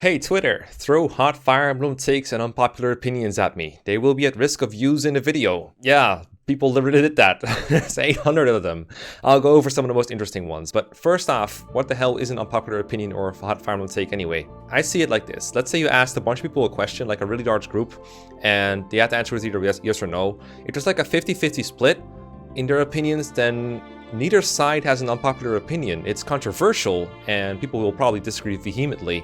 Hey Twitter, throw hot Fire Emblem takes and unpopular opinions at me. They will be at risk of views in the video. Yeah, people literally did that. There's 800 of them. I'll go over some of the most interesting ones. But first off, what the hell is an unpopular opinion or a hot Fire Emblem take anyway? I see it like this. Let's say you asked a bunch of people a question, like a really large group, and they have to answer with either yes or no. If there's like a 50-50 split in their opinions, then neither side has an unpopular opinion. It's controversial, and people will probably disagree vehemently.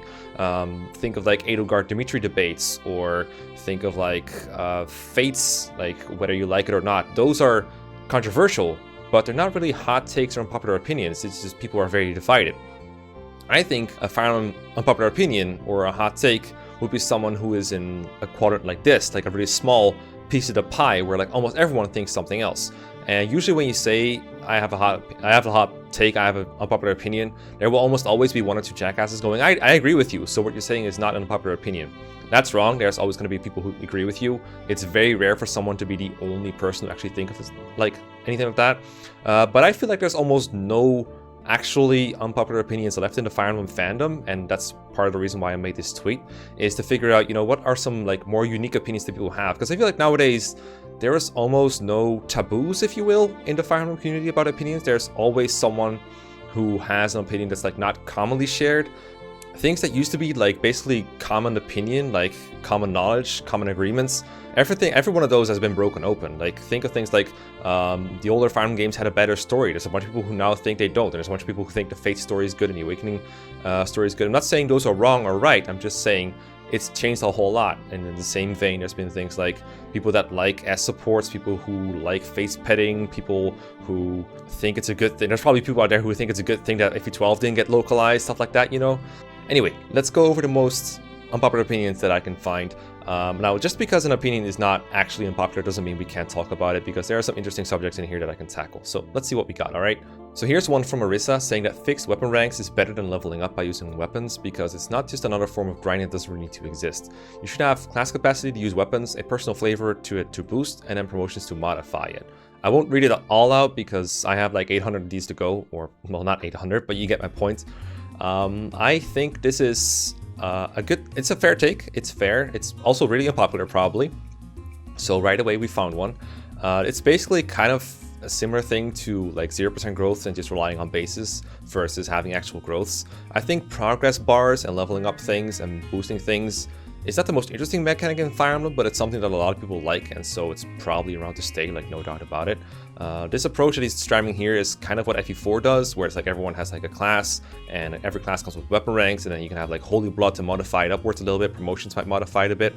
Think of like Edelgard Dimitri debates, or think of like fates, like whether you like it or not. Those are controversial, but they're not really hot takes or unpopular opinions. It's just people are very divided. I think a final unpopular opinion or a hot take would be someone who is in a quadrant like this, like a really small piece of the pie where like almost everyone thinks something else. And usually when you say I have a hot take, I have an unpopular opinion, there will almost always be one or two jackasses going, I agree with you, so what you're saying is not an unpopular opinion. That's wrong. There's always going to be people who agree with you. It's very rare for someone to be the only person who actually think of like anything like that. But I feel like there's almost no actually unpopular opinions left in the Fire Emblem fandom, and that's part of the reason why I made this tweet, is to figure out, what are some like more unique opinions that people have. Because I feel like nowadays there is almost no taboos, if you will, in the Fire Emblem community about opinions. There's always someone who has an opinion that's like not commonly shared. Things that used to be like basically common opinion, like common knowledge, common agreements, every one of those has been broken open. Like think of things like the older Fire Emblem games had a better story. There's a bunch of people who now think they don't. There's a bunch of people who think the Fate story is good and the Awakening story is good. I'm not saying those are wrong or right. I'm just saying it's changed a whole lot. And in the same vein, there's been things like people that like S supports, people who like face petting, people who think it's a good thing. There's probably people out there who think it's a good thing that FE12 didn't get localized, stuff like that, Anyway, let's go over the most unpopular opinions that I can find. Now, just because an opinion is not actually unpopular doesn't mean we can't talk about it, because there are some interesting subjects in here that I can tackle. So let's see what we got, alright? So here's one from Marissa saying that fixed weapon ranks is better than leveling up by using weapons, because it's not just another form of grinding that doesn't really need to exist. You should have class capacity to use weapons, a personal flavor to it to boost, and then promotions to modify it. I won't read it all out because I have like 800 of these to go, or well, not 800, but you get my point. I think this is it's a fair take. It's fair. It's also really unpopular probably. So right away we found one. It's basically kind of a similar thing to like 0% growth and just relying on bases versus having actual growths. I think progress bars and leveling up things and boosting things is not the most interesting mechanic in Fire Emblem, but it's something that a lot of people like, and so it's probably around to stay, like no doubt about it. This approach that he's describing here is kind of what FE4 does, where it's like everyone has like a class, and every class comes with weapon ranks, and then you can have like Holy Blood to modify it upwards a little bit, promotions might modify it a bit.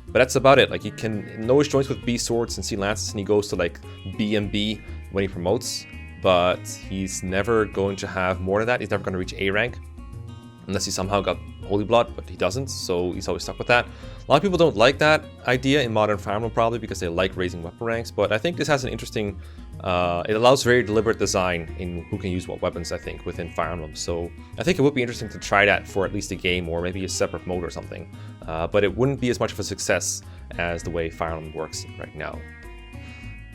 But that's about it. Like you can know his joints with B swords and C lances, and he goes to like B and B when he promotes, but he's never going to have more than that. He's never going to reach A rank unless he somehow got Holy Blood, but he doesn't, so he's always stuck with that. A lot of people don't like that idea in modern Fire Emblem probably because they like raising weapon ranks, but I think this has an interesting, it allows very deliberate design in who can use what weapons, I think, within Fire Emblem. So I think it would be interesting to try that for at least a game, or maybe a separate mode or something. But it wouldn't be as much of a success as the way Fire Emblem works right now.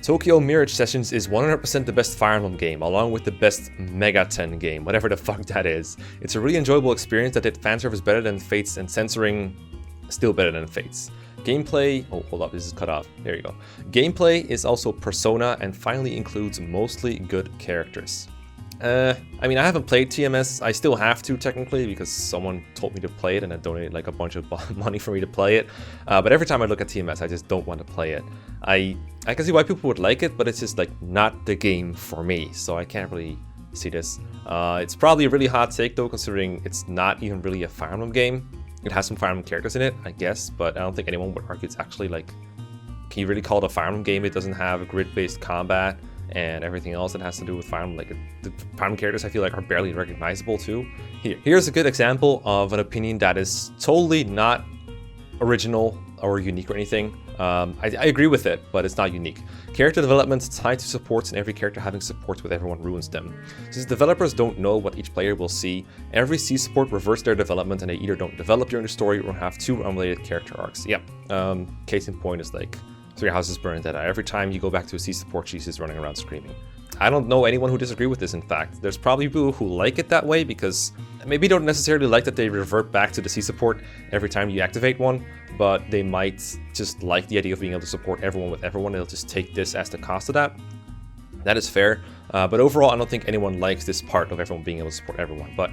Tokyo Mirage Sessions is 100% the best Fire Emblem game, along with the best Mega 10 game, whatever the fuck that is. It's a really enjoyable experience that did fanservice better than Fates, and censoring still better than Fates. Gameplay, oh hold up, this is cut off, there you go. Gameplay is also Persona and finally includes mostly good characters. I mean, I haven't played TMS. I still have to technically because someone told me to play it and I donated like a bunch of money for me to play it. But every time I look at TMS, I just don't want to play it. I can see why people would like it, but it's just like not the game for me. So I can't really see this. It's probably a really hot take though, considering it's not even really a Fire Emblem game. It has some Fire Emblem characters in it, I guess, but I don't think anyone would argue it's actually like, can you really call it a Fire Emblem game? It doesn't have grid-based combat and everything else that has to do with Fire Emblem. Like the Fire Emblem characters I feel like are barely recognizable too. Here's a good example of an opinion that is totally not original or unique or anything. I agree with it, but it's not unique. Character development tied to supports, and every character having supports with everyone ruins them. Since developers don't know what each player will see, every C support reverts their development, and they either don't develop during the story or have two unrelated character arcs. Yep. Case in point is like Three Houses Burned Dead. Every time you go back to a C support, she's just running around screaming. I don't know anyone who disagree with this, in fact. There's probably people who like it that way because maybe don't necessarily like that they revert back to the C support every time you activate one, but they might just like the idea of being able to support everyone with everyone. They'll just take this as the cost of that. That is fair, but overall I don't think anyone likes this part of everyone being able to support everyone. But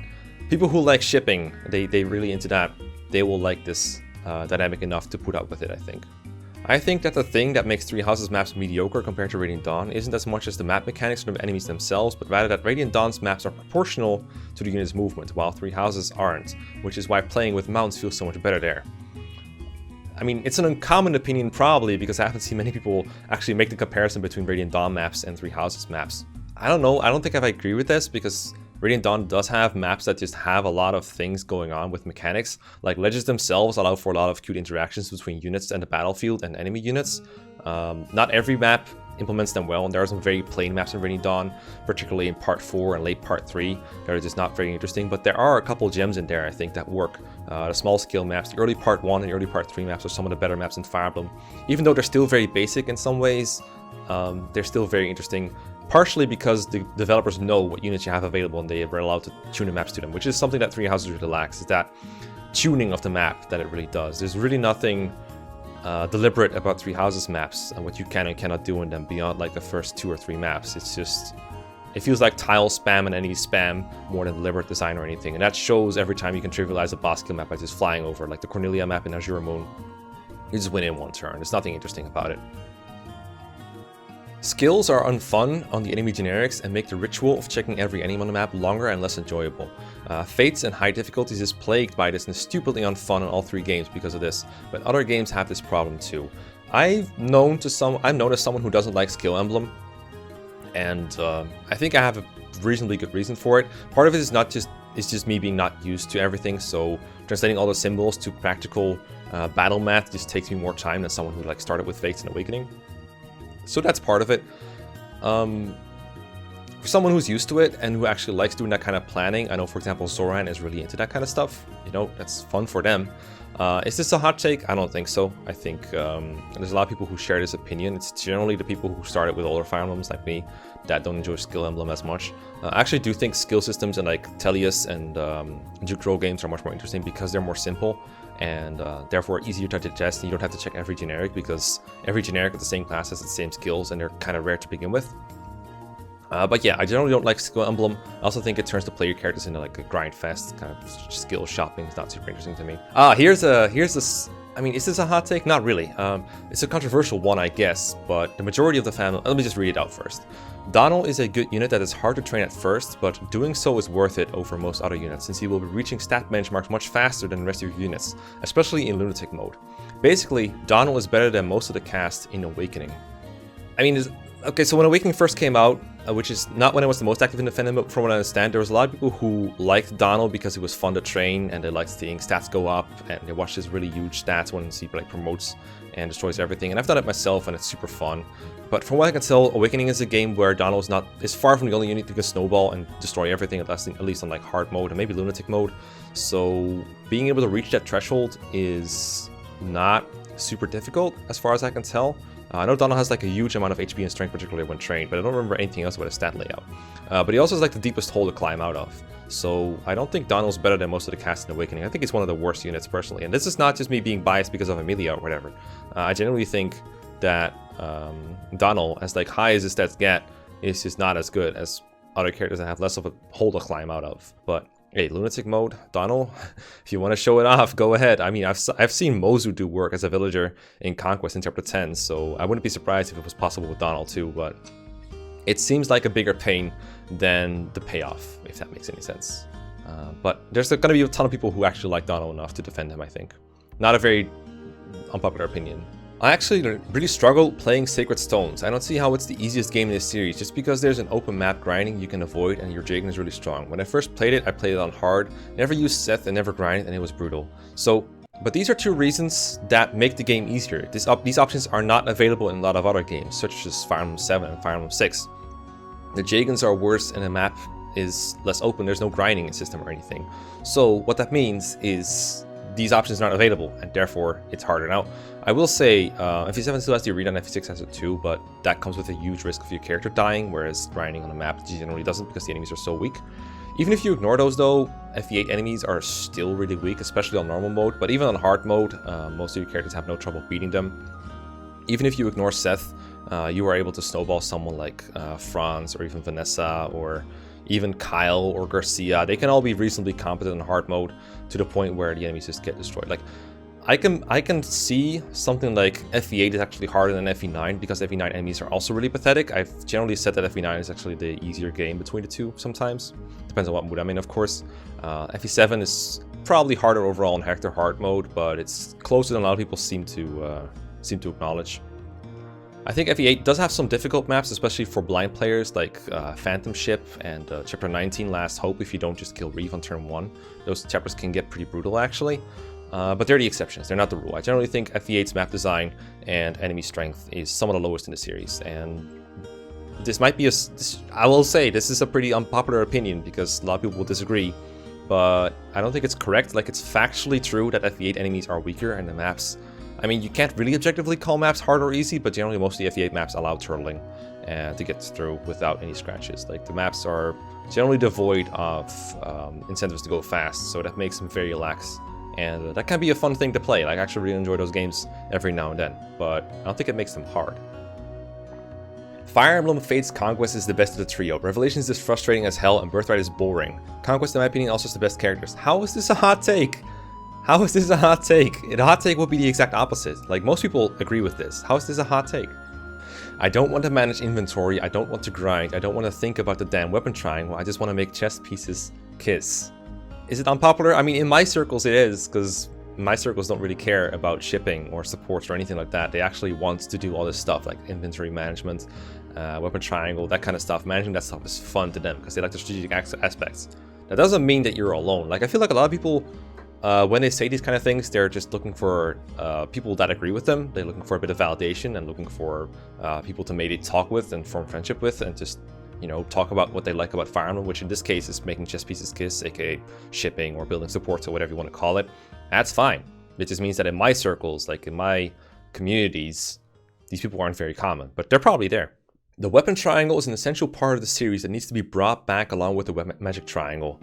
people who like shipping, they really into that, they will like this dynamic enough to put up with it, I think. I think that the thing that makes Three Houses maps mediocre compared to Radiant Dawn isn't as much as the map mechanics or the enemies themselves, but rather that Radiant Dawn's maps are proportional to the unit's movement, while Three Houses aren't, which is why playing with mounts feels so much better there. I mean, it's an uncommon opinion probably, because I haven't seen many people actually make the comparison between Radiant Dawn maps and Three Houses maps. I don't know, I don't think I agree with this, because Radiant Dawn does have maps that just have a lot of things going on with mechanics. Like, ledges themselves allow for a lot of cute interactions between units and the battlefield and enemy units. Not every map implements them well, and there are some very plain maps in Radiant Dawn, particularly in Part 4 and late Part 3, that are just not very interesting, but there are a couple gems in there, I think, that work. The small scale maps, the early Part 1 and the early Part 3 maps are some of the better maps in Fire Emblem. Even though they're still very basic in some ways, they're still very interesting. Partially because the developers know what units you have available and they are allowed to tune the maps to them, which is something that Three Houses really lacks, is that tuning of the map that it really does. There's really nothing deliberate about Three Houses maps and what you can and cannot do in them beyond like the first 2 or 3 maps. It's just, it feels like tile spam and enemy spam more than deliberate design or anything, and that shows every time you can trivialize a boss kill map by just flying over, like the Cornelia map in Azure Moon. You just win in one turn. There's nothing interesting about it. Skills are unfun on the enemy generics and make the ritual of checking every enemy on the map longer and less enjoyable. Fates and high difficulties is plagued by this and is stupidly unfun in all 3 games because of this, but other games have this problem too. I'm known as someone who doesn't like Skill Emblem, and I think I have a reasonably good reason for it. Part of it is it's just me being not used to everything, so translating all the symbols to practical battle math just takes me more time than someone who like started with Fates and Awakening. So that's part of it. For someone who's used to it and who actually likes doing that kind of planning, I know, for example, Zoran is really into that kind of stuff. You know, that's fun for them. Is this a hot take? I don't think so. I think there's a lot of people who share this opinion. It's generally the people who started with older Fire Emblems like me that don't enjoy Skill Emblem as much. I actually do think skill systems in like Pelleas and Jukro games are much more interesting because they're more simple and therefore easier to digest, and you don't have to check every generic because every generic with the same class has the same skills and they're kind of rare to begin with. But yeah, I generally don't like Skill Emblem. I also think it turns to play your characters into like a grind fest, kind of skill shopping. It's not super interesting to me. Here's this. I mean, is this a hot take? Not really. It's a controversial one, I guess, but the majority of the fandom... Let me just read it out first. Donnel is a good unit that is hard to train at first, but doing so is worth it over most other units, since he will be reaching stat benchmarks much faster than the rest of your units, especially in Lunatic mode. Basically, Donnel is better than most of the cast in Awakening. I mean, okay, so when Awakening first came out, which is not when I was the most active in the fandom, but from what I understand, there was a lot of people who liked Donnel because it was fun to train, and they liked seeing stats go up, and they watched his really huge stats when he like promotes and destroys everything. And I've done it myself, and it's super fun. But from what I can tell, Awakening is a game where Donnel is far from the only unit who can snowball and destroy everything, at least on like hard mode and maybe Lunatic mode. So being able to reach that threshold is not super difficult as far as I can tell. I know Donnel has like a huge amount of HP and strength, particularly when trained, but I don't remember anything else about his stat layout. But he also has like the deepest hole to climb out of. So I don't think Donnel's better than most of the cast in Awakening. I think he's one of the worst units personally. And this is not just me being biased because of Amelia or whatever. I generally think that Donnel, as like high as his stats get, is just not as good as other characters that have less of a hole to climb out of. But hey, Lunatic mode, Donnel, if you want to show it off, go ahead. I mean, I've seen Mozu do work as a villager in Conquest in Chapter 10, so I wouldn't be surprised if it was possible with Donnel too, but it seems like a bigger pain than the payoff, if that makes any sense. But there's going to be a ton of people who actually like Donnel enough to defend him, I think. Not a very unpopular opinion. I actually really struggle playing Sacred Stones. I don't see how it's the easiest game in this series, just because there's an open map grinding you can avoid and your Jagan is really strong. When I first played it, I played it on hard, never used Seth and never grinded, and it was brutal. But these are 2 reasons that make the game easier. These options are not available in a lot of other games, such as Fire Emblem 7 and Fire Emblem 6. The Jagans are worse and the map is less open, there's no grinding system or anything. So what that means is these options aren't available, and therefore it's harder. Now, I will say, FE7 still has the arena and FE6 has it too, but that comes with a huge risk of your character dying, whereas grinding on a map generally doesn't because the enemies are so weak. Even if you ignore those though, FE8 enemies are still really weak, especially on normal mode, but even on hard mode, most of your characters have no trouble beating them. Even if you ignore Seth, you are able to snowball someone like Franz or even Vanessa or even Kyle or Garcia. They can all be reasonably competent in hard mode to the point where the enemies just get destroyed. Like, I can see something like FE8 is actually harder than FE9 because FE9 enemies are also really pathetic. I've generally said that FE9 is actually the easier game between the two sometimes. Depends on what mood I'm in, of course. FE7 is probably harder overall in Hector hard mode, but it's closer than a lot of people seem to acknowledge. I think FE8 does have some difficult maps, especially for blind players like Phantom Ship and Chapter 19 Last Hope if you don't just kill Reeve on turn 1. Those chapters can get pretty brutal actually. But they're the exceptions, they're not the rule. I generally think FE8's map design and enemy strength is some of the lowest in the series, and this might be I will say this is a pretty unpopular opinion because a lot of people will disagree, but I don't think it's correct. Like, it's factually true that FE8 enemies are weaker and the maps, I mean, you can't really objectively call maps hard or easy, but generally most of the FE8 maps allow turtling to get through without any scratches. Like, the maps are generally devoid of incentives to go fast, so that makes them very lax. And that can be a fun thing to play. Like, I actually really enjoy those games every now and then, but I don't think it makes them hard. Fire Emblem Fates Conquest is the best of the trio. Revelations is frustrating as hell, and Birthright is boring. Conquest, in my opinion, also has the best characters. How is this a hot take? How is this a hot take? A hot take would be the exact opposite. Like, most people agree with this. How is this a hot take? I don't want to manage inventory, I don't want to grind, I don't want to think about the damn weapon triangle, I just want to make chess pieces kiss. Is it unpopular? I mean, in my circles it is, because my circles don't really care about shipping or supports or anything like that. They actually want to do all this stuff like inventory management, weapon triangle, that kind of stuff. Managing that stuff is fun to them because they like the strategic aspects. That doesn't mean that you're alone. Like, I feel like a lot of people, when they say these kind of things, they're just looking for people that agree with them. They're looking for a bit of validation and looking for people to maybe talk with and form friendship with and just, you know, talk about what they like about Fire Emblem, which in this case is making chess pieces kiss, aka shipping or building supports or whatever you want to call it. That's fine. It just means that in my circles, like in my communities, these people aren't very common, but they're probably there. The weapon triangle is an essential part of the series that needs to be brought back along with the magic triangle.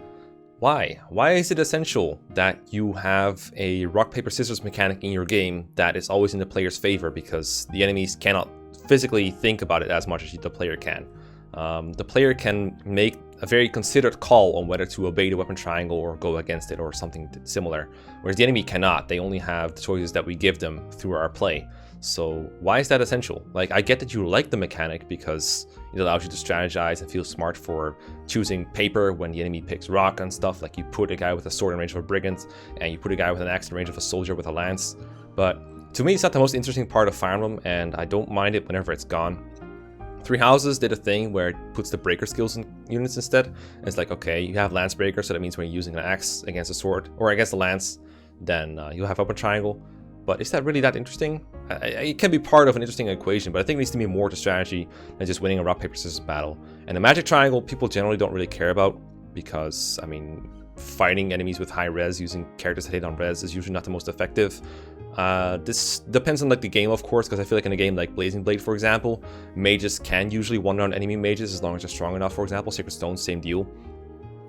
Why? Why is it essential that you have a rock, paper, scissors mechanic in your game that is always in the player's favor because the enemies cannot physically think about it as much as the player can? The player can make a very considered call on whether to obey the weapon triangle or go against it or something similar, whereas the enemy cannot. They only have the choices that we give them through our play. So why is that essential? Like, I get that you like the mechanic because it allows you to strategize and feel smart for choosing paper when the enemy picks rock and stuff. Like, you put a guy with a sword in range of a brigand and you put a guy with an axe in range of a soldier with a lance. But to me, it's not the most interesting part of Fire Emblem, and I don't mind it whenever it's gone. Three Houses did a thing where it puts the breaker skills in units instead. It's like, okay, you have lance breaker, so that means when you're using an axe against a sword or against a lance, then you'll have weapon triangle. But is that really that interesting? It can be part of an interesting equation, but I think it needs to be more to strategy than just winning a rock, paper, scissors battle. And the magic triangle, people generally don't really care about because, I mean, fighting enemies with high res using characters that hit on res is usually not the most effective. This depends on like the game, of course, because I feel like in a game like Blazing Blade, for example, mages can usually one-round enemy mages as long as they're strong enough. For example, Sacred Stone, same deal.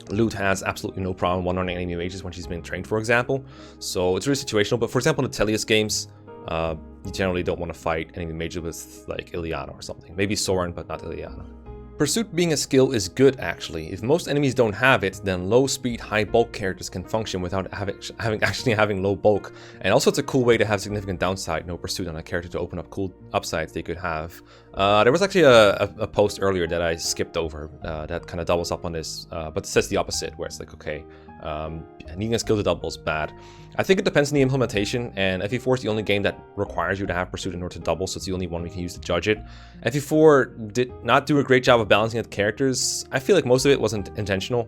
Lute has absolutely no problem one-rounding enemy mages when she's been trained, for example. So it's really situational. But for example, in the Pelleas games, you generally don't want to fight enemy mages with like Ileana or something. Maybe Soren, but not Ileana. Pursuit being a skill is good, actually. If most enemies don't have it, then low speed, high bulk characters can function without having low bulk. And also it's a cool way to have significant downside, no pursuit on a character to open up cool upsides they could have. There was actually a post earlier that I skipped over that kind of doubles up on this, but says the opposite, where it's like, okay, needing a skill to double is bad. I think it depends on the implementation, and FE4 is the only game that requires you to have pursuit in order to double, so it's the only one we can use to judge it. FE4 did not do a great job of balancing the characters. I feel like most of it wasn't intentional.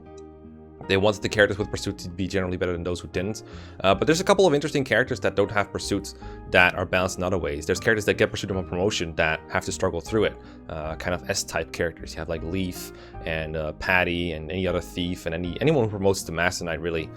They wanted the characters with pursuit to be generally better than those who didn't. But there's a couple of interesting characters that don't have pursuits that are balanced in other ways. There's characters that get pursuit upon promotion that have to struggle through it. Kind of S-type characters. You have like Leaf and Patty and any other thief, and anyone who promotes to Master Knight really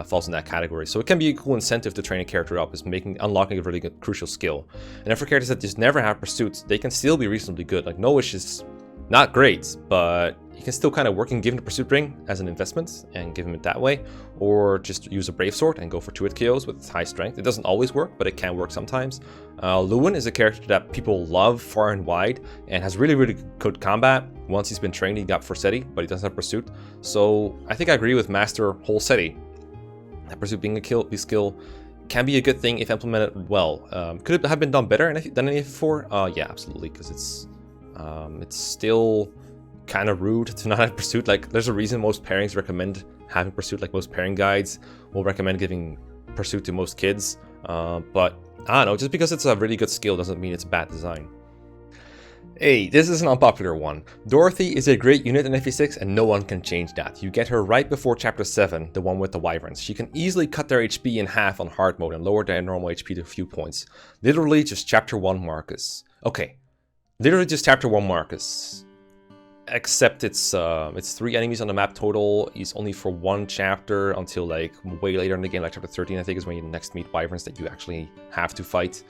falls in that category. So it can be a cool incentive to train a character up, is unlocking a really good, crucial skill. And then for characters that just never have pursuits, they can still be reasonably good. Like No Wish is not great, but you can still kind of work and give him the pursuit ring as an investment and give him it that way, or just use a brave sword and go for 2-hit KOs with high strength. It doesn't always work, but it can work sometimes. Lewin is a character that people love far and wide and has really good combat. Once he's been trained, he got Forseti, but he doesn't have pursuit. So I think I agree with Master Holseti. That pursuit being a skill can be a good thing if implemented well. Could it have been done better than any before? Yeah, absolutely, because it's still kind of rude to not have pursuit. Like, there's a reason most pairings recommend having pursuit. Like, most pairing guides will recommend giving pursuit to most kids. But I don't know, just because it's a really good skill doesn't mean it's bad design. Hey, this is an unpopular one. Dorothy is a great unit in FE6 and no one can change that. You get her right before chapter 7, the one with the wyverns. She can easily cut their HP in half on hard mode and lower their normal HP to a few points. Literally just chapter 1 Marcus. Okay, literally just chapter 1 Marcus. Except it's 3 enemies on the map total. He's only for 1 chapter until like way later in the game, like chapter 13 I think is when you next meet wyverns that you actually have to fight.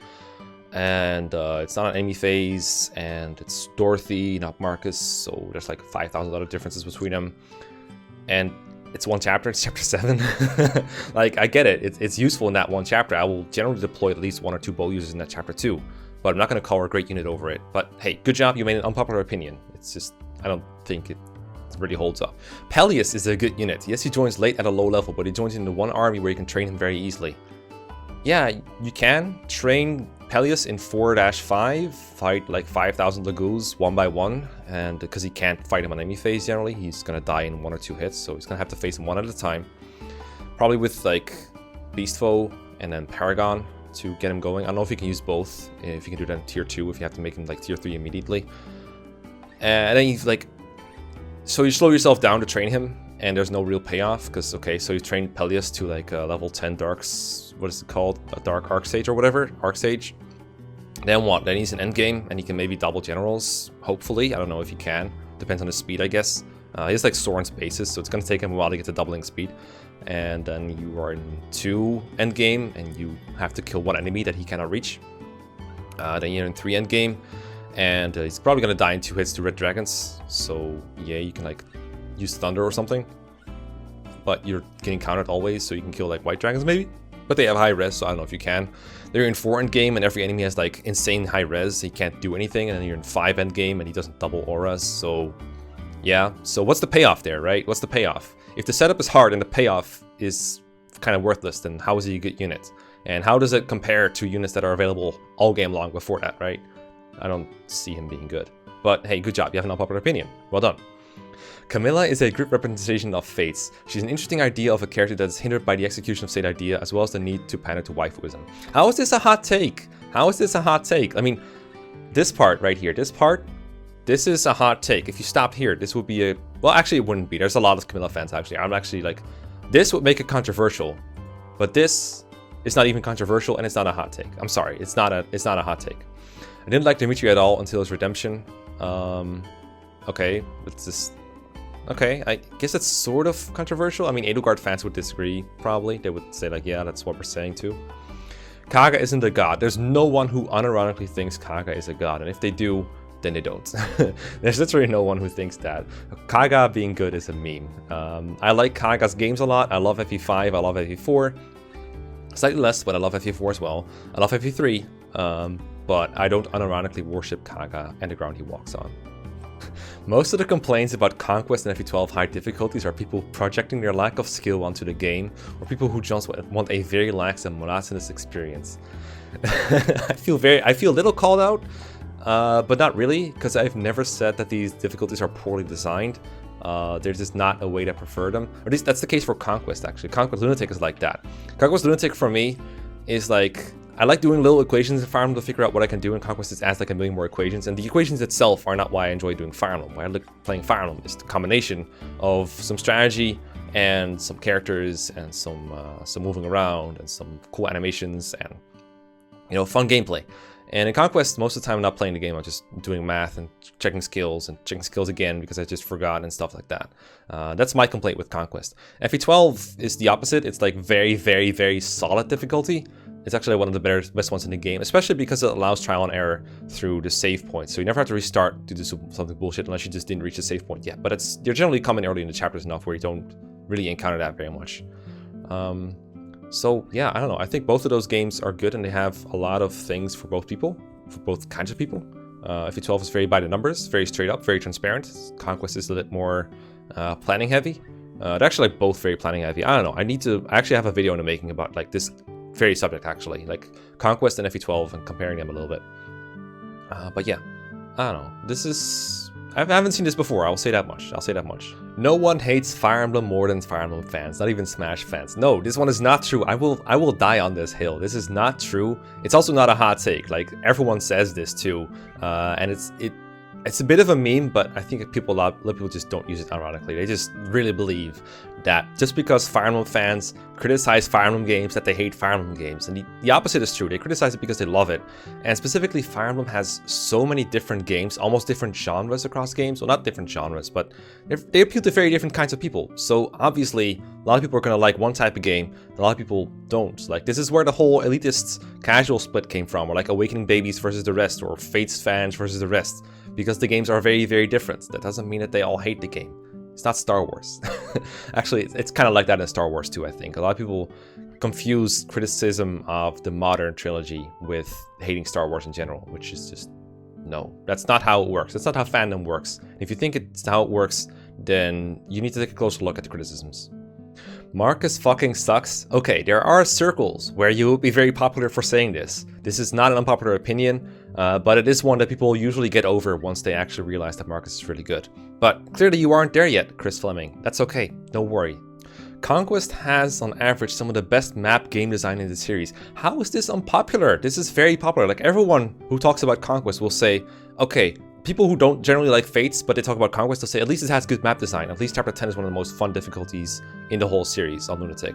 And it's not an enemy phase, and it's Dorothy, not Marcus, so there's like 5,000 other differences between them. And it's 1 chapter, it's chapter 7. Like, I get it, it's useful in that 1 chapter. I will generally deploy at least 1 or 2 bow users in that chapter 2, but I'm not going to call her a great unit over it. But hey, good job, you made an unpopular opinion. It's just, I don't think it really holds up. Pelleas is a good unit. Yes, he joins late at a low level, but he joins into 1 army where you can train him very easily. Yeah, you can train Pelleas in 4-5, fight like 5,000 Lagoos 1 by 1, and because he can't fight him on enemy phase generally, he's gonna die in 1 or 2 hits, so he's gonna have to face him 1 at a time. Probably with like Beast Foe and then Paragon to get him going. I don't know if you can use both, if you can do that in tier 2, if you have to make him like tier 3 immediately. And then you like, so you slow yourself down to train him, and there's no real payoff, because okay, so you train Pelleas to like level 10 Darks, what is it called? A Dark Arcsage or whatever, Arcsage. Then what? Then he's an endgame, and he can maybe double generals, hopefully. I don't know if he can, depends on his speed, I guess. He has like Soren's basis, so it's gonna take him a while to get to doubling speed. And then you are in 2 endgame, and you have to kill 1 enemy that he cannot reach. Then you're in 3 endgame, and he's probably gonna die in 2 hits to red dragons. So yeah, you can like use thunder or something, but you're getting countered always, so you can kill like white dragons maybe. But they have high res, so I don't know if you can. They're in 4 endgame, and every enemy has like insane high res. He can't do anything, and then you're in 5 endgame, and he doesn't double auras. So yeah. So what's the payoff there, right? What's the payoff? If the setup is hard and the payoff is kind of worthless, then how is he a good unit? And how does it compare to units that are available all game long before that, right? I don't see him being good. But hey, good job. You have an unpopular opinion. Well done. Camilla is a great representation of fates. She's an interesting idea of a character that is hindered by the execution of said idea, as well as the need to pander to waifuism. How is this a hot take? How is this a hot take? I mean, this part right here, this is a hot take. If you stopped here, this would be a... Well, actually, it wouldn't be. There's a lot of Camilla fans, actually. I'm actually like... This would make it controversial, but this is not even controversial, and it's not a hot take. I'm sorry, it's not a hot take. I didn't like Dimitri at all until his redemption. Okay, it's just... Okay, I guess that's sort of controversial. I mean, Eliwood fans would disagree, probably. They would say, like, yeah, that's what we're saying, too. Kaga isn't a god. There's no one who unironically thinks Kaga is a god. And if they do, then they don't. There's literally no one who thinks that. Kaga being good is a meme. I like Kaga's games a lot. I love FE5, I love FE4. Slightly less, but I love FE4 as well. I love FE3, but I don't unironically worship Kaga and the ground he walks on. Most of the complaints about Conquest and FE12 high difficulties are people projecting their lack of skill onto the game, or people who just want a very lax and monotonous experience. I feel a little called out, but not really, because I've never said that these difficulties are poorly designed. There's just not a way to prefer them. Or at least that's the case for Conquest, actually. Conquest Lunatic is like that. Conquest Lunatic for me is like, I like doing little equations in Fire Emblem to figure out what I can do, and Conquest just adds like a million more equations. And the equations itself are not why I enjoy doing Fire Emblem. Why I like playing Fire Emblem is the combination of some strategy, and some characters and some moving around and some cool animations and, you know, fun gameplay. And in Conquest, most of the time I'm not playing the game, I'm just doing math and checking skills again because I just forgot and stuff like that. That's my complaint with Conquest. FE12 is the opposite. It's like very, very, very solid difficulty. It's actually one of the best ones in the game, especially because it allows trial and error through the save point. So you never have to restart to do something bullshit unless you just didn't reach the save point yet. But you're generally coming early in the chapters enough where you don't really encounter that very much. So yeah, I don't know. I think both of those games are good and they have a lot of things for both people, for both kinds of people. FE12 is very by the numbers, very straight up, very transparent. Conquest is a little bit more planning heavy. They're actually like both very planning heavy. I don't know. I actually have a video in the making about like this very subject actually, like Conquest and FE12 and comparing them a little bit. But yeah, I don't know. I haven't seen this before, I'll say that much. No one hates Fire Emblem more than Fire Emblem fans, not even Smash fans. No, this one is not true. I will die on this hill. This is not true. It's also not a hot take. Like, everyone says this too. And it's a bit of a meme, but I think a lot of people just don't use it ironically. They just really believe that just because Fire Emblem fans criticize Fire Emblem games, that they hate Fire Emblem games. And the opposite is true. They criticize it because they love it. And specifically, Fire Emblem has so many different games, almost different genres across games. Well, not different genres, but they appeal to very different kinds of people. So obviously, a lot of people are going to like one type of game, a lot of people don't. Like, this is where the whole elitist casual split came from, or like Awakening Babies versus the rest, or Fates fans versus the rest. Because the games are very, very different. That doesn't mean that they all hate the game. It's not Star Wars. Actually, it's kind of like that in Star Wars too, I think. A lot of people confuse criticism of the modern trilogy with hating Star Wars in general, which is just, no. That's not how it works. That's not how fandom works. If you think it's how it works, then you need to take a closer look at the criticisms. Marcus fucking sucks. Okay, there are circles where you will be very popular for saying this. This is not an unpopular opinion, but it is one that people usually get over once they actually realize that Marcus is really good. But clearly you aren't there yet, Chris Fleming. That's okay, don't worry. Conquest has, on average, some of the best map game design in the series. How is this unpopular? This is very popular. Like, everyone who talks about Conquest will say, okay, people who don't generally like Fates, but they talk about Conquest, they'll say, at least it has good map design. At least Chapter 10 is one of the most fun difficulties in the whole series on Lunatic.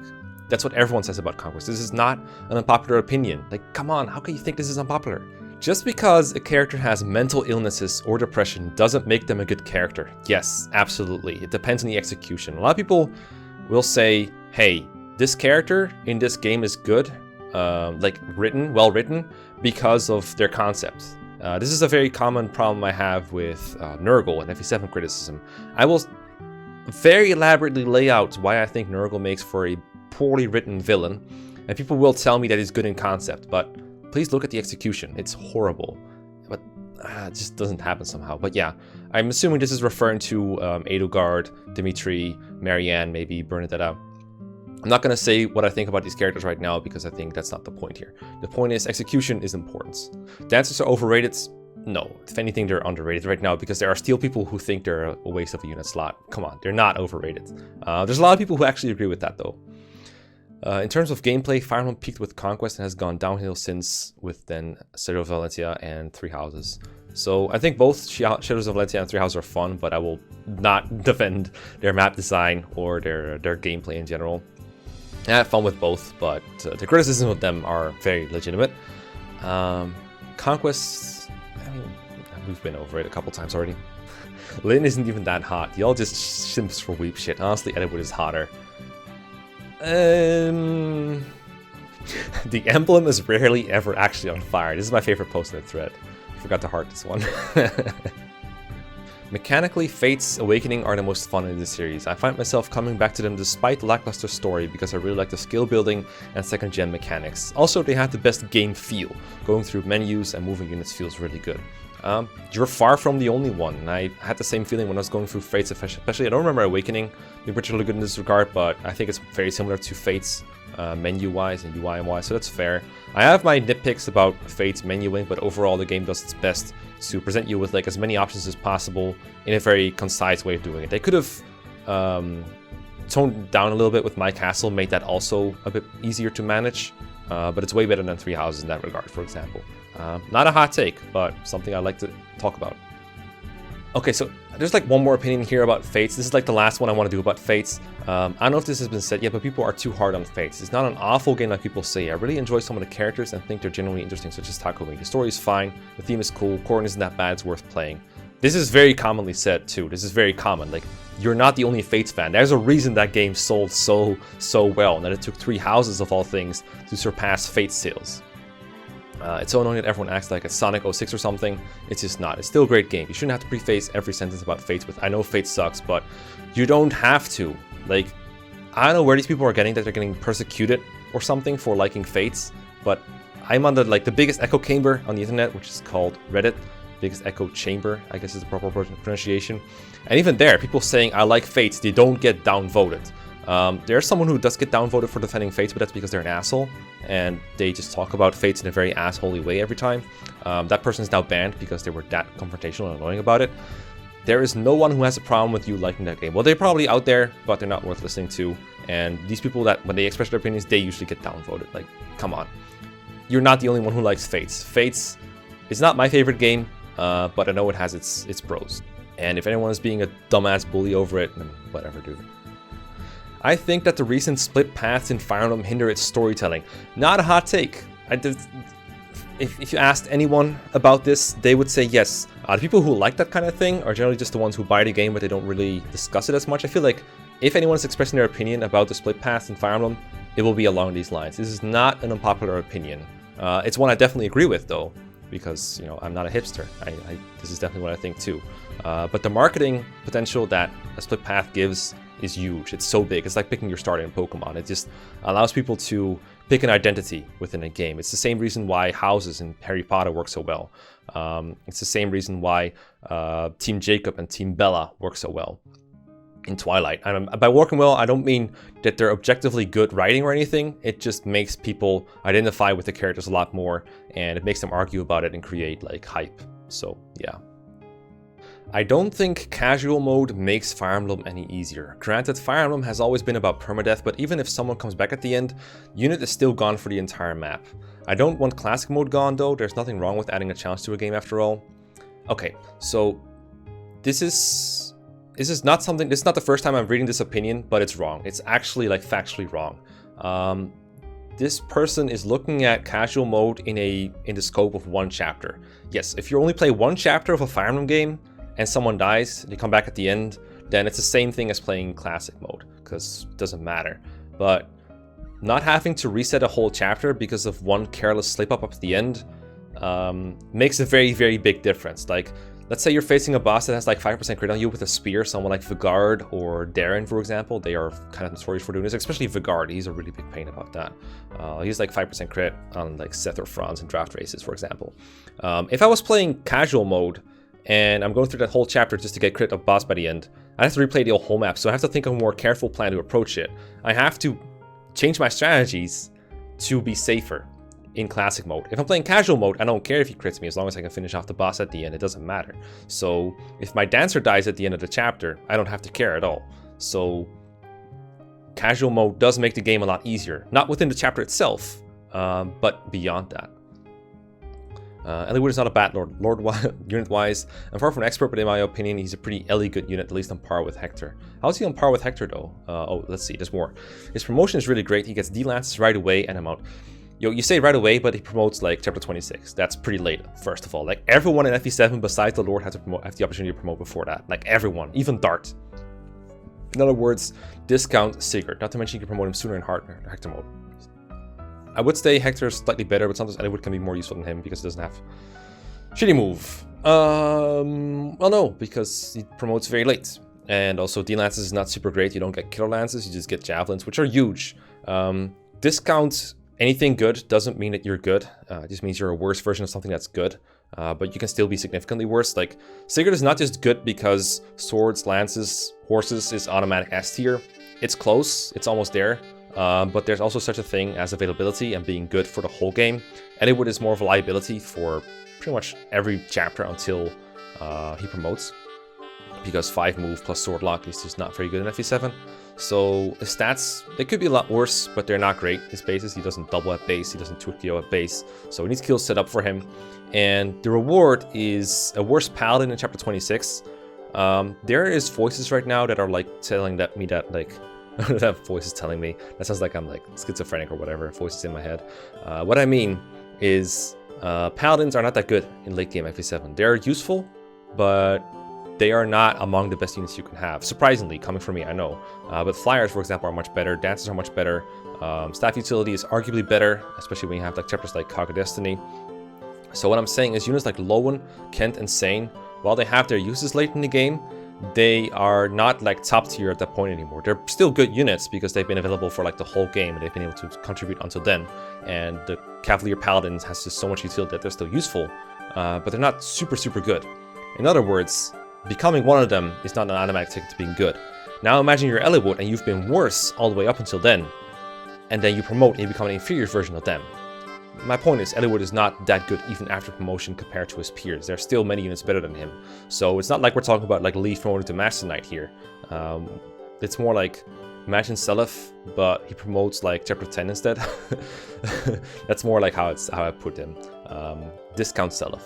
That's what everyone says about Conquest. This is not an unpopular opinion. Like, come on, how can you think this is unpopular? Just because a character has mental illnesses or depression doesn't make them a good character. Yes, absolutely. It depends on the execution. A lot of people will say, hey, this character in this game is good, like well written, because of their concept. This is a very common problem I have with Nurgle and FE7 criticism. I will very elaborately lay out why I think Nurgle makes for a poorly written villain, and people will tell me that he's good in concept, but please look at the execution. It's horrible, but it just doesn't happen somehow. But yeah, I'm assuming this is referring to Edelgard, Dimitri, Marianne, maybe Bernadetta. I'm not going to say what I think about these characters right now because I think that's not the point here. The point is execution is important. Dancers are overrated? No. If anything, they're underrated right now because there are still people who think they're a waste of a unit slot. Come on, they're not overrated. There's a lot of people who actually agree with that though. In terms of gameplay, Fire Emblem peaked with Conquest and has gone downhill since with then Shadows of Valentia and Three Houses. So I think both Shadows of Valentia and Three Houses are fun, but I will not defend their map design or their gameplay in general. I had fun with both, but the criticisms of them are very legitimate. Conquest, I mean, we've been over it a couple times already. Lyn isn't even that hot. Y'all just simps for weep shit. Honestly, Eliwood is hotter. The emblem is rarely ever actually on fire. This is my favorite post in the thread. I forgot to heart this one. Mechanically, Fates Awakening are the most fun in this series. I find myself coming back to them despite the lackluster story because I really like the skill building and second gen mechanics. Also, they have the best game feel. Going through menus and moving units feels really good. You're far from the only one, and I had the same feeling when I was going through Fates, especially I don't remember Awakening being particularly good in this regard, but I think it's very similar to Fates menu-wise and UI-wise, so that's fair. I have my nitpicks about Fates menuing, but overall the game does its best to present you with like as many options as possible in a very concise way of doing it. They could have toned down a little bit with My Castle, made that also a bit easier to manage, but it's way better than Three Houses in that regard, for example. Not a hot take, but something I like to talk about. Okay, so there's like one more opinion here about Fates. This is like the last one I want to do about Fates. I don't know if this has been said yet, but people are too hard on Fates. It's not an awful game like people say. I really enjoy some of the characters and think they're genuinely interesting, such as Takumi. The story is fine, the theme is cool, Corrin isn't that bad, it's worth playing. This is very commonly said too. This is very common. Like, you're not the only Fates fan. There's a reason that game sold so well, and that it took 3 houses of all things to surpass Fates sales. It's so annoying that everyone acts like it's Sonic 06 or something. It's just not. It's still a great game. You shouldn't have to preface every sentence about Fates with, I know Fates sucks, but you don't have to. Like, I don't know where these people are getting that they're getting persecuted or something for liking Fates, but I'm on the biggest echo chamber on the internet, which is called Reddit. Biggest echo chamber, I guess is the proper pronunciation. And even there, people saying I like Fates, they don't get downvoted. There's someone who does get downvoted for defending Fates, but that's because they're an asshole, and they just talk about Fates in a very assholey way every time. That person is now banned because they were that confrontational and annoying about it. There is no one who has a problem with you liking that game. Well, they're probably out there, but they're not worth listening to. And these people that, when they express their opinions, they usually get downvoted. Like, come on. You're not the only one who likes Fates. Fates is not my favorite game, but I know it has its pros. And if anyone is being a dumbass bully over it, then whatever, dude. I think that the recent split paths in Fire Emblem hinder its storytelling. Not a hot take. If you asked anyone about this, they would say yes. The people who like that kind of thing are generally just the ones who buy the game, but they don't really discuss it as much. I feel like if anyone's expressing their opinion about the split paths in Fire Emblem, it will be along these lines. This is not an unpopular opinion. It's one I definitely agree with, though, because, you know, I'm not a hipster. This is definitely what I think, too. But the marketing potential that a split path gives is huge. It's so big. It's like picking your starter in Pokemon. It just allows people to pick an identity within a game. It's the same reason why houses in Harry Potter work so well. It's the same reason why Team Jacob and Team Bella work so well in Twilight. By working well, I don't mean that they're objectively good writing or anything. It just makes people identify with the characters a lot more, and it makes them argue about it and create like hype. So yeah. I don't think casual mode makes Fire Emblem any easier. Granted, Fire Emblem has always been about permadeath, but even if someone comes back at the end, unit is still gone for the entire map. I don't want classic mode gone though. There's nothing wrong with adding a challenge to a game after all. Okay, so this is not something, this is not the first time I'm reading this opinion, but it's wrong. It's actually like factually wrong. This person is looking at casual mode in the scope of one chapter. Yes, if you only play one chapter of a Fire Emblem game, and someone dies, they come back at the end, then it's the same thing as playing classic mode, because it doesn't matter. But not having to reset a whole chapter because of one careless slip-up at the end makes a very, very big difference. Like, let's say you're facing a boss that has like 5% crit on you with a spear, someone like Vigard or Darren, for example. They are kind of notorious for doing this, especially Vigard. He's a really big pain about that. He's like 5% crit on like Seth or Franz in draft races, for example. If I was playing casual mode, and I'm going through that whole chapter just to get crit of boss by the end, I have to replay the whole map, so I have to think of a more careful plan to approach it. I have to change my strategies to be safer in classic mode. If I'm playing casual mode, I don't care if he crits me as long as I can finish off the boss at the end. It doesn't matter. So if my dancer dies at the end of the chapter, I don't have to care at all. So casual mode does make the game a lot easier. Not within the chapter itself, but beyond that. Eliwood is not a bad lord unit-wise. I'm far from an expert, but in my opinion, he's a pretty good unit, at least on par with Hector. How is he on par with Hector, though? Oh, let's see, there's more. His promotion is really great. He gets D-Lances right away and amount. You say right away, but he promotes like chapter 26. That's pretty late, first of all. Like, everyone in FE7 besides the Lord has the opportunity to promote before that. Like, everyone, even Dart. In other words, discount Sigurd. Not to mention you can promote him sooner in Hector mode. I would say Hector's slightly better, but sometimes Eliwood can be more useful than him because he doesn't have shitty move. Well, no, because he promotes very late. And also D-Lances is not super great. You don't get Killer Lances, you just get Javelins, which are huge. Discount anything good doesn't mean that you're good. It just means you're a worse version of something that's good. But you can still be significantly worse. Like, Sigurd is not just good because swords, lances, horses is automatic S tier. It's close, it's almost there. But there's also such a thing as availability and being good for the whole game. Eliwood is more of a liability for pretty much every chapter until he promotes. Because 5 move plus sword lock is just not very good in FE7. So his stats, they could be a lot worse, but they're not great. His bases, he doesn't double at base, he doesn't 2-KO at base. So he needs kills set up for him. And the reward is a worse paladin in chapter 26, There is voices right now that are like telling me that like that voice is telling me. That sounds like I'm like schizophrenic or whatever. Voices in my head. What I mean is paladins are not that good in late game FE7. They're useful, but they are not among the best units you can have. Surprisingly, coming from me, I know. But flyers, for example, are much better. Dancers are much better. Staff utility is arguably better, especially when you have like chapters like Cog of Destiny. So what I'm saying is units like Lowen, Kent, and Sane, while they have their uses late in the game, they are not like top tier at that point anymore. They're still good units because they've been available for like the whole game and they've been able to contribute until then. And the Cavalier Paladins has just so much utility that they're still useful, but they're not super good. In other words, becoming one of them is not an automatic ticket to being good. Now imagine you're Eliwood and you've been worse all the way up until then, and then you promote and you become an inferior version of them. My point is, Eliwood is not that good even after promotion compared to his peers. There are still many units better than him. So it's not like we're talking about like Leaf promoted to Master Knight here. It's more like, imagine Seliph, but he promotes like Chapter 10 instead. That's more like how I put him. Discount Seliph.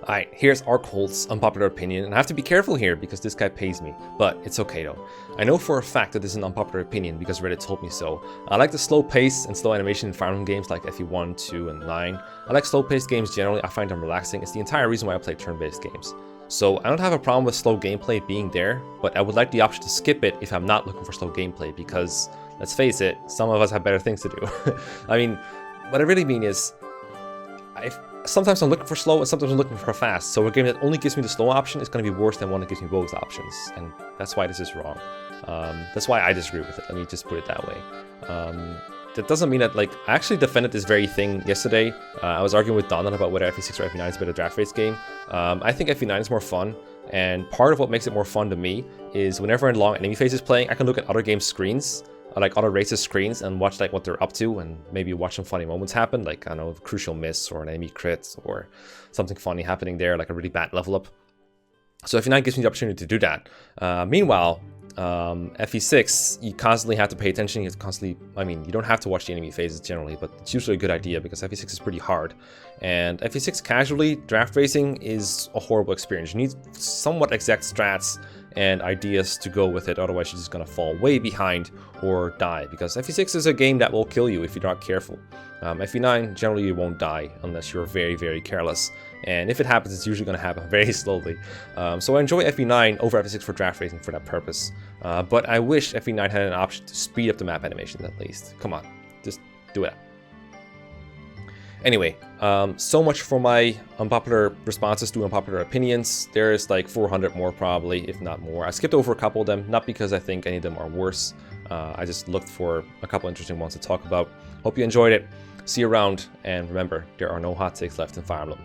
Alright, here's Arkhold's unpopular opinion, and I have to be careful here because this guy pays me, but it's okay though. I know for a fact that this is an unpopular opinion because Reddit told me so. I like the slow pace and slow animation in Fire Emblem games like FE1, 2, and 9. I like slow paced games generally, I find them relaxing. It's the entire reason why I play turn-based games. So I don't have a problem with slow gameplay being there, but I would like the option to skip it if I'm not looking for slow gameplay because, let's face it, some of us have better things to do. I mean, what I really mean is, sometimes I'm looking for slow and sometimes I'm looking for fast. So a game that only gives me the slow option is going to be worse than one that gives me both options. And that's why this is wrong. That's why I disagree with it. Let me just put it that way. That doesn't mean that, like, I actually defended this very thing yesterday. I was arguing with Donnel about whether FE6 or FE9 is a better draft race game. I think FE9 is more fun. And part of what makes it more fun to me is whenever in long enemy phases playing, I can look at other games' screens, like other races' screens, and watch like what they're up to, and maybe watch some funny moments happen, like I don't know, a crucial miss or an enemy crit or something funny happening there, like a really bad level up. So FE9 gives me the opportunity to do that. Meanwhile, FE6, you constantly have to pay attention. You have to constantly, I mean, you don't have to watch the enemy phases generally, but it's usually a good idea because FE6 is pretty hard. And FE6 casually draft racing is a horrible experience. You need somewhat exact strats and ideas to go with it, otherwise you're just gonna fall way behind or die, because FE6 is a game that will kill you if you're not careful. FE9, generally you won't die unless you're very careless, and if it happens, it's usually gonna happen very slowly. So I enjoy FE9 over FE6 for draft racing for that purpose, but I wish FE9 had an option to speed up the map animations at least. Come on, just do it. Anyway, so much for my unpopular responses to unpopular opinions. There's like 400 more probably, if not more. I skipped over a couple of them, not because I think any of them are worse. I just looked for a couple interesting ones to talk about. Hope you enjoyed it. See you around, and remember, there are no hot takes left in Fire Emblem.